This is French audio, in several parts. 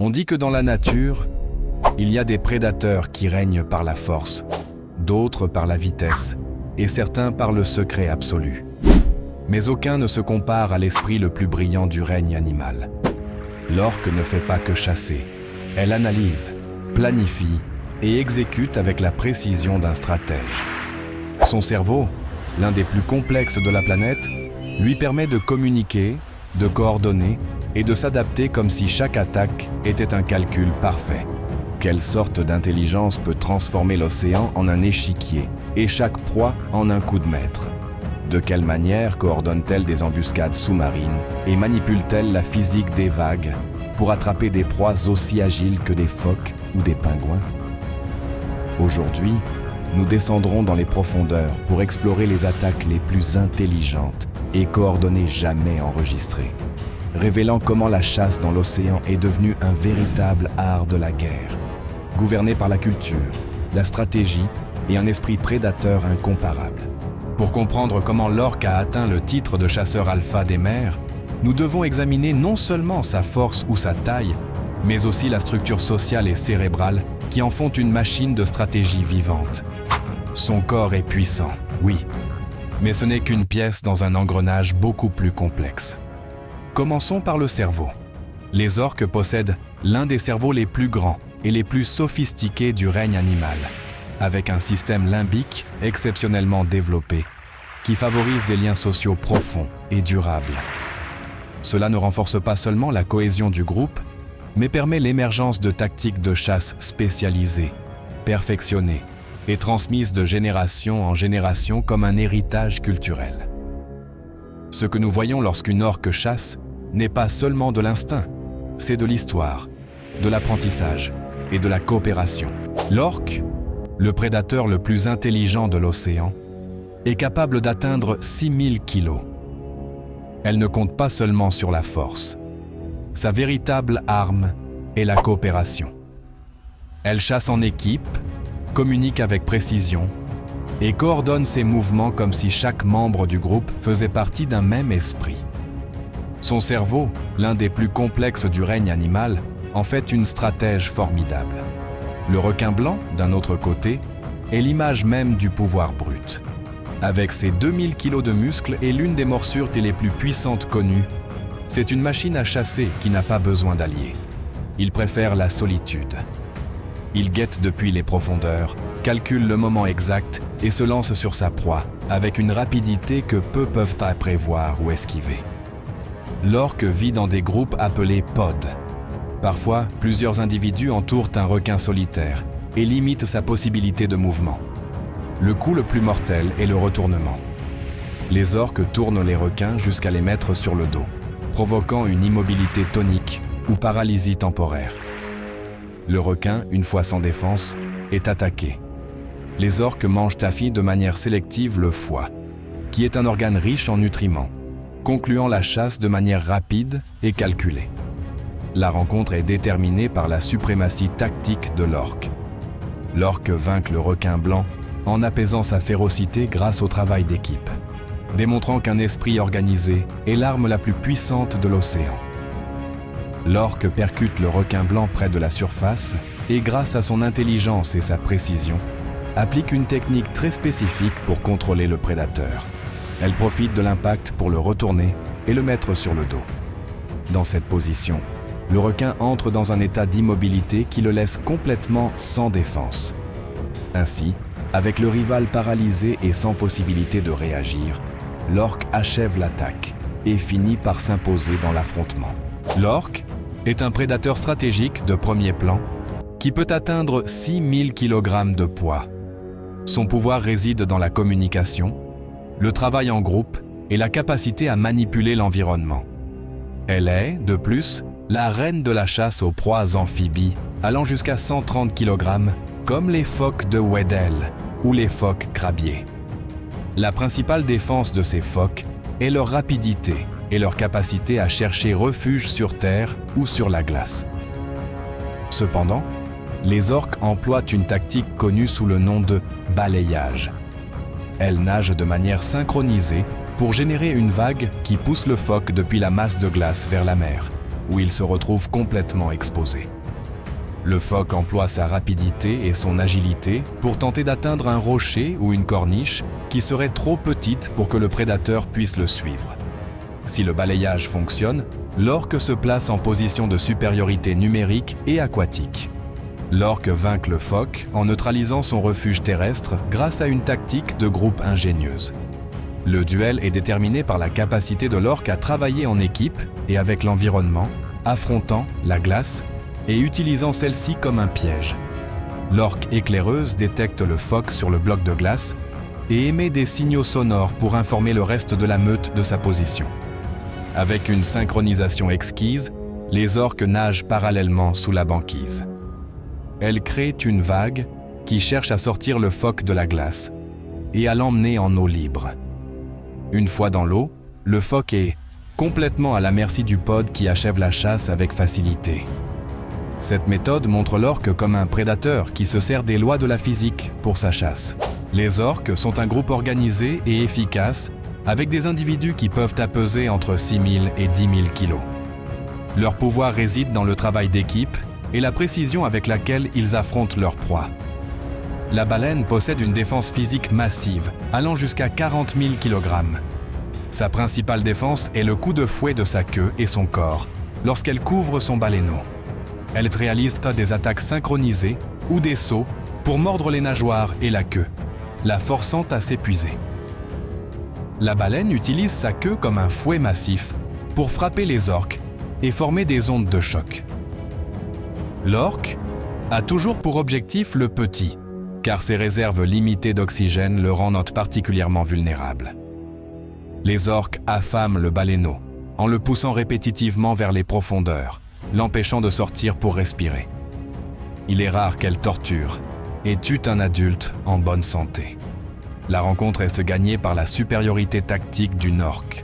On dit que dans la nature, il y a des prédateurs qui règnent par la force, d'autres par la vitesse, et certains par le secret absolu. Mais aucun ne se compare à l'esprit le plus brillant du règne animal. L'orque ne fait pas que chasser. Elle analyse, planifie et exécute avec la précision d'un stratège. Son cerveau, l'un des plus complexes de la planète, lui permet de communiquer, de coordonner et de s'adapter comme si chaque attaque était un calcul parfait. Quelle sorte d'intelligence peut transformer l'océan en un échiquier et chaque proie en un coup de maître? De quelle manière coordonne-t-elle des embuscades sous-marines et manipule-t-elle la physique des vagues pour attraper des proies aussi agiles que des phoques ou des pingouins? Aujourd'hui, nous descendrons dans les profondeurs pour explorer les attaques les plus intelligentes et coordonnées jamais enregistrées, révélant comment la chasse dans l'océan est devenue un véritable art de la guerre, gouverné par la culture, la stratégie et un esprit prédateur incomparable. Pour comprendre comment l'orque a atteint le titre de chasseur alpha des mers, nous devons examiner non seulement sa force ou sa taille, mais aussi la structure sociale et cérébrale qui en font une machine de stratégie vivante. Son corps est puissant, oui, mais ce n'est qu'une pièce dans un engrenage beaucoup plus complexe. Commençons par le cerveau. Les orques possèdent l'un des cerveaux les plus grands et les plus sophistiqués du règne animal, avec un système limbique exceptionnellement développé qui favorise des liens sociaux profonds et durables. Cela ne renforce pas seulement la cohésion du groupe, mais permet l'émergence de tactiques de chasse spécialisées, perfectionnées et transmises de génération en génération comme un héritage culturel. Ce que nous voyons lorsqu'une orque chasse n'est pas seulement de l'instinct, c'est de l'histoire, de l'apprentissage et de la coopération. L'orque, le prédateur le plus intelligent de l'océan, est capable d'atteindre 6000 kilos. Elle ne compte pas seulement sur la force. Sa véritable arme est la coopération. Elle chasse en équipe, communique avec précision et coordonne ses mouvements comme si chaque membre du groupe faisait partie d'un même esprit. Son cerveau, l'un des plus complexes du règne animal, en fait une stratège formidable. Le requin blanc, d'un autre côté, est l'image même du pouvoir brut. Avec ses 2000 kilos de muscles et l'une des morsures les plus puissantes connues, c'est une machine à chasser qui n'a pas besoin d'alliés. Il préfère la solitude. Il guette depuis les profondeurs, calcule le moment exact et se lance sur sa proie avec une rapidité que peu peuvent prévoir ou esquiver. L'orque vit dans des groupes appelés pods. Parfois, plusieurs individus entourent un requin solitaire et limitent sa possibilité de mouvement. Le coup le plus mortel est le retournement. Les orques tournent les requins jusqu'à les mettre sur le dos, provoquant une immobilité tonique ou paralysie temporaire. Le requin, une fois sans défense, est attaqué. Les orques mangent de manière sélective le foie, qui est un organe riche en nutriments, concluant la chasse de manière rapide et calculée. La rencontre est déterminée par la suprématie tactique de l'orque. L'orque vainc le requin blanc en apaisant sa férocité grâce au travail d'équipe, démontrant qu'un esprit organisé est l'arme la plus puissante de l'océan. L'orque percute le requin blanc près de la surface et, grâce à son intelligence et sa précision, applique une technique très spécifique pour contrôler le prédateur. Elle profite de l'impact pour le retourner et le mettre sur le dos. Dans cette position, le requin entre dans un état d'immobilité qui le laisse complètement sans défense. Ainsi, avec le rival paralysé et sans possibilité de réagir, l'orque achève l'attaque et finit par s'imposer dans l'affrontement. L'orque est un prédateur stratégique de premier plan qui peut atteindre 6000 kg de poids. Son pouvoir réside dans la communication, le travail en groupe et la capacité à manipuler l'environnement. Elle est, de plus, la reine de la chasse aux proies amphibies allant jusqu'à 130 kg, comme les phoques de Weddell ou les phoques crabiers. La principale défense de ces phoques est leur rapidité et leur capacité à chercher refuge sur terre ou sur la glace. Cependant, les orques emploient une tactique connue sous le nom de balayage. Elles nagent de manière synchronisée pour générer une vague qui pousse le phoque depuis la masse de glace vers la mer, où il se retrouve complètement exposé. Le phoque emploie sa rapidité et son agilité pour tenter d'atteindre un rocher ou une corniche qui serait trop petite pour que le prédateur puisse le suivre. Si le balayage fonctionne, l'orque se place en position de supériorité numérique et aquatique. L'orque vainc le phoque en neutralisant son refuge terrestre grâce à une tactique de groupe ingénieuse. Le duel est déterminé par la capacité de l'orque à travailler en équipe et avec l'environnement, affrontant la glace et utilisant celle-ci comme un piège. L'orque éclaireuse détecte le phoque sur le bloc de glace et émet des signaux sonores pour informer le reste de la meute de sa position. Avec une synchronisation exquise, les orques nagent parallèlement sous la banquise. Elles créent une vague qui cherche à sortir le phoque de la glace et à l'emmener en eau libre. Une fois dans l'eau, le phoque est complètement à la merci du pod qui achève la chasse avec facilité. Cette méthode montre l'orque comme un prédateur qui se sert des lois de la physique pour sa chasse. Les orques sont un groupe organisé et efficace avec des individus qui peuvent peser entre 6 000 et 10 000 kilos. Leur pouvoir réside dans le travail d'équipe et la précision avec laquelle ils affrontent leur proie. La baleine possède une défense physique massive, allant jusqu'à 40 000 kg. Sa principale défense est le coup de fouet de sa queue et son corps, lorsqu'elle couvre son baleineau. Elle réalise des attaques synchronisées ou des sauts pour mordre les nageoires et la queue, la forçant à s'épuiser. La baleine utilise sa queue comme un fouet massif pour frapper les orques et former des ondes de choc. L'orque a toujours pour objectif le petit, car ses réserves limitées d'oxygène le rendent particulièrement vulnérable. Les orques affament le baleineau en le poussant répétitivement vers les profondeurs, l'empêchant de sortir pour respirer. Il est rare qu'elle torture et tue un adulte en bonne santé. La rencontre reste gagnée par la supériorité tactique d'une orque.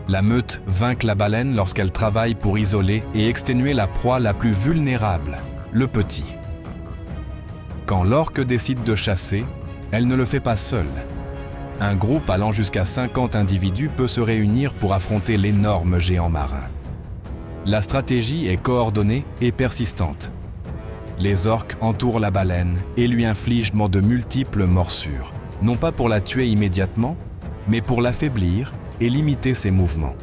La meute vainc la baleine lorsqu'elle travaille pour isoler et exténuer la proie la plus vulnérable, le petit. Quand l'orque décide de chasser, elle ne le fait pas seule. Un groupe allant jusqu'à 50 individus peut se réunir pour affronter l'énorme géant marin. La stratégie est coordonnée et persistante. Les orques entourent la baleine et lui infligent de multiples morsures, non pas pour la tuer immédiatement, mais pour l'affaiblir et limiter ses mouvements.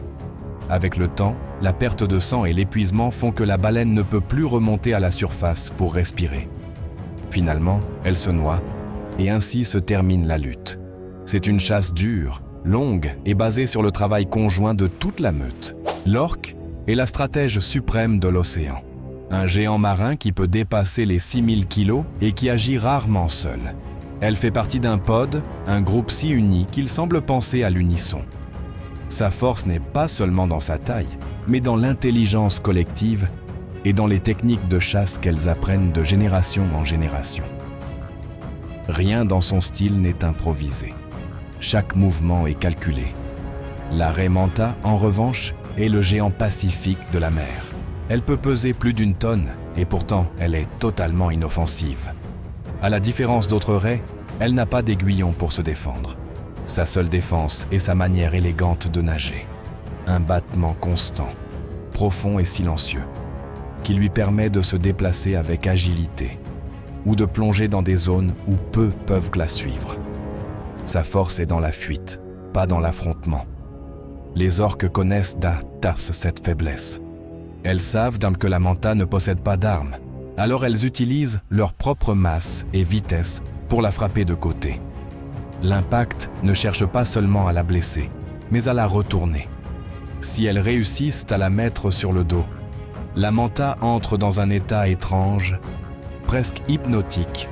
Avec le temps, la perte de sang et l'épuisement font que la baleine ne peut plus remonter à la surface pour respirer. Finalement, elle se noie et ainsi se termine la lutte. C'est une chasse dure, longue et basée sur le travail conjoint de toute la meute. L'orque est la stratège suprême de l'océan. Un géant marin qui peut dépasser les 6000 kilos et qui agit rarement seul. Elle fait partie d'un pod, un groupe si uni qu'il semble penser à l'unisson. Sa force n'est pas seulement dans sa taille, mais dans l'intelligence collective et dans les techniques de chasse qu'elles apprennent de génération en génération. Rien dans son style n'est improvisé. Chaque mouvement est calculé. La raie manta, en revanche, est le géant pacifique de la mer. Elle peut peser plus d'1 tonne et pourtant elle est totalement inoffensive. À la différence d'autres raies, elle n'a pas d'aiguillon pour se défendre. Sa seule défense est sa manière élégante de nager. Un battement constant, profond et silencieux, qui lui permet de se déplacer avec agilité ou de plonger dans des zones où peu peuvent la suivre. Sa force est dans la fuite, pas dans l'affrontement. Les orques connaissent cette faiblesse. Elles savent que la manta ne possède pas d'armes, alors elles utilisent leur propre masse et vitesse pour la frapper de côté. L'impact ne cherche pas seulement à la blesser, mais à la retourner. Si elles réussissent à la mettre sur le dos, la manta entre dans un état étrange, presque hypnotique,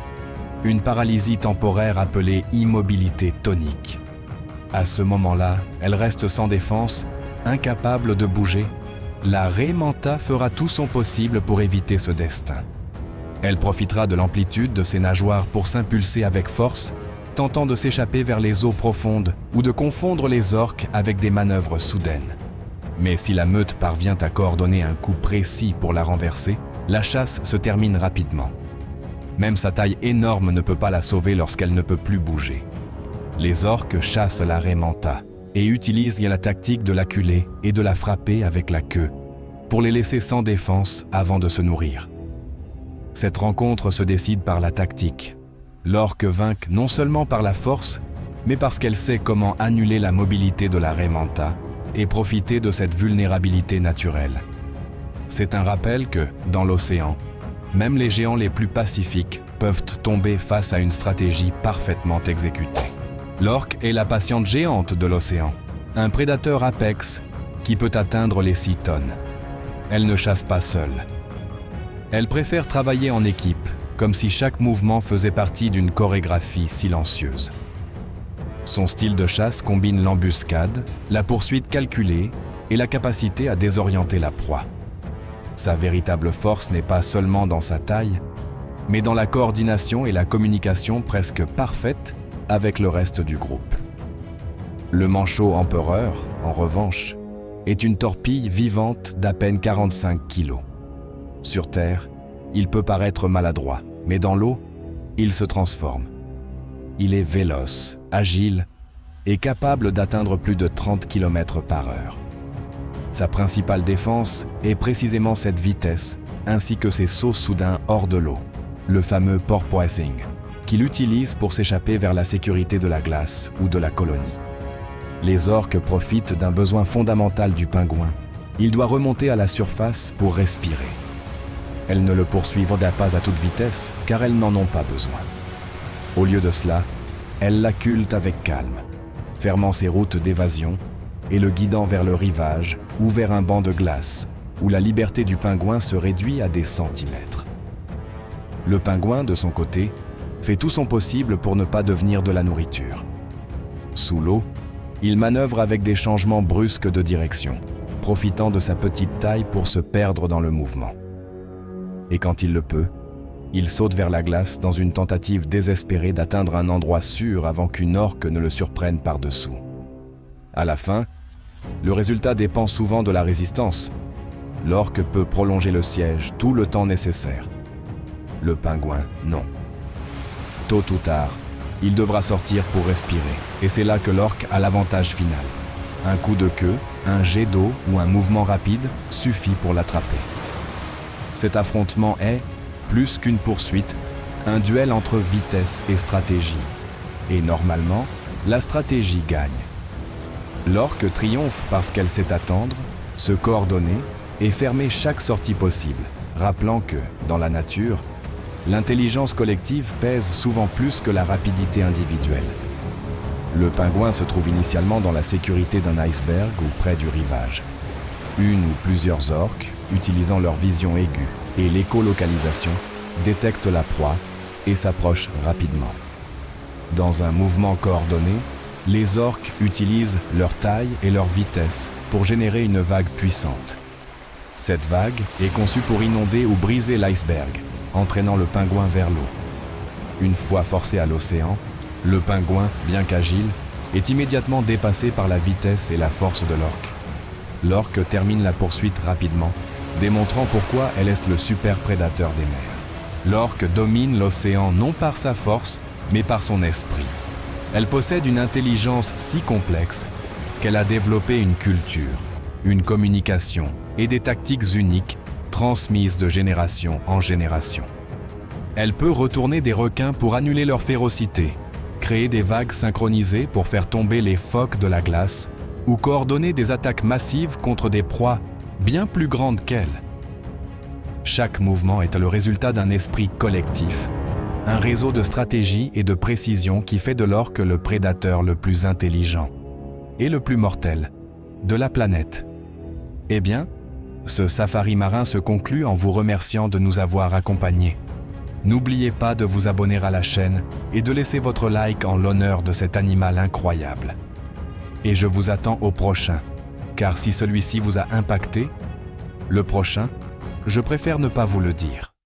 une paralysie temporaire appelée immobilité tonique. À ce moment-là, elle reste sans défense, incapable de bouger. La raie manta fera tout son possible pour éviter ce destin. Elle profitera de l'amplitude de ses nageoires pour s'impulser avec force, tentant de s'échapper vers les eaux profondes ou de confondre les orques avec des manœuvres soudaines. Mais si la meute parvient à coordonner un coup précis pour la renverser, la chasse se termine rapidement. Même sa taille énorme ne peut pas la sauver lorsqu'elle ne peut plus bouger. Les orques chassent la raie manta et utilisent la tactique de l'acculer et de la frapper avec la queue, pour les laisser sans défense avant de se nourrir. Cette rencontre se décide par la tactique. L'orque vainque non seulement par la force, mais parce qu'elle sait comment annuler la mobilité de la raie manta et profiter de cette vulnérabilité naturelle. C'est un rappel que, dans l'océan, même les géants les plus pacifiques peuvent tomber face à une stratégie parfaitement exécutée. L'orque est la patiente géante de l'océan, un prédateur apex qui peut atteindre les 6 tonnes. Elle ne chasse pas seule. Elle préfère travailler en équipe, comme si chaque mouvement faisait partie d'une chorégraphie silencieuse. Son style de chasse combine l'embuscade, la poursuite calculée et la capacité à désorienter la proie. Sa véritable force n'est pas seulement dans sa taille, mais dans la coordination et la communication presque parfaite avec le reste du groupe. Le manchot empereur, en revanche, est une torpille vivante d'à peine 45 kilos. Sur Terre, il peut paraître maladroit, mais dans l'eau, il se transforme. Il est véloce, agile et capable d'atteindre plus de 30 km par heure. Sa principale défense est précisément cette vitesse, ainsi que ses sauts soudains hors de l'eau, le fameux porpoising, qu'il utilise pour s'échapper vers la sécurité de la glace ou de la colonie. Les orques profitent d'un besoin fondamental du pingouin. Il doit remonter à la surface pour respirer. Elles ne le poursuivent pas à toute vitesse, car elles n'en ont pas besoin. Au lieu de cela, elles l'acculent avec calme, fermant ses routes d'évasion et le guidant vers le rivage ou vers un banc de glace, où la liberté du pingouin se réduit à des centimètres. Le pingouin, de son côté, fait tout son possible pour ne pas devenir de la nourriture. Sous l'eau, il manœuvre avec des changements brusques de direction, profitant de sa petite taille pour se perdre dans le mouvement. Et quand il le peut, il saute vers la glace dans une tentative désespérée d'atteindre un endroit sûr avant qu'une orque ne le surprenne par-dessous. À la fin, le résultat dépend souvent de la résistance. L'orque peut prolonger le siège tout le temps nécessaire. Le pingouin, non. Tôt ou tard, il devra sortir pour respirer, et c'est là que l'orque a l'avantage final. Un coup de queue, un jet d'eau ou un mouvement rapide suffit pour l'attraper. Cet affrontement est, plus qu'une poursuite, un duel entre vitesse et stratégie. Et normalement, la stratégie gagne. L'orque triomphe parce qu'elle sait attendre, se coordonner et fermer chaque sortie possible, rappelant que, dans la nature, l'intelligence collective pèse souvent plus que la rapidité individuelle. Le pingouin se trouve initialement dans la sécurité d'un iceberg ou près du rivage. Une ou plusieurs orques, utilisant leur vision aiguë et l'écolocalisation, détectent la proie et s'approchent rapidement. Dans un mouvement coordonné, les orques utilisent leur taille et leur vitesse pour générer une vague puissante. Cette vague est conçue pour inonder ou briser l'iceberg, entraînant le pingouin vers l'eau. Une fois forcé à l'océan, le pingouin, bien qu'agile, est immédiatement dépassé par la vitesse et la force de l'orque. L'orque termine la poursuite rapidement, démontrant pourquoi elle est le super prédateur des mers. L'orque domine l'océan non par sa force, mais par son esprit. Elle possède une intelligence si complexe qu'elle a développé une culture, une communication et des tactiques uniques transmises de génération en génération. Elle peut retourner des requins pour annuler leur férocité, créer des vagues synchronisées pour faire tomber les phoques de la glace ou coordonner des attaques massives contre des proies bien plus grandes qu'elle. Chaque mouvement est le résultat d'un esprit collectif, un réseau de stratégie et de précision qui fait de l'orque le prédateur le plus intelligent et le plus mortel de la planète. Eh bien, ce safari marin se conclut en vous remerciant de nous avoir accompagnés. N'oubliez pas de vous abonner à la chaîne et de laisser votre like en l'honneur de cet animal incroyable. Et je vous attends au prochain, car si celui-ci vous a impacté, le prochain, je préfère ne pas vous le dire.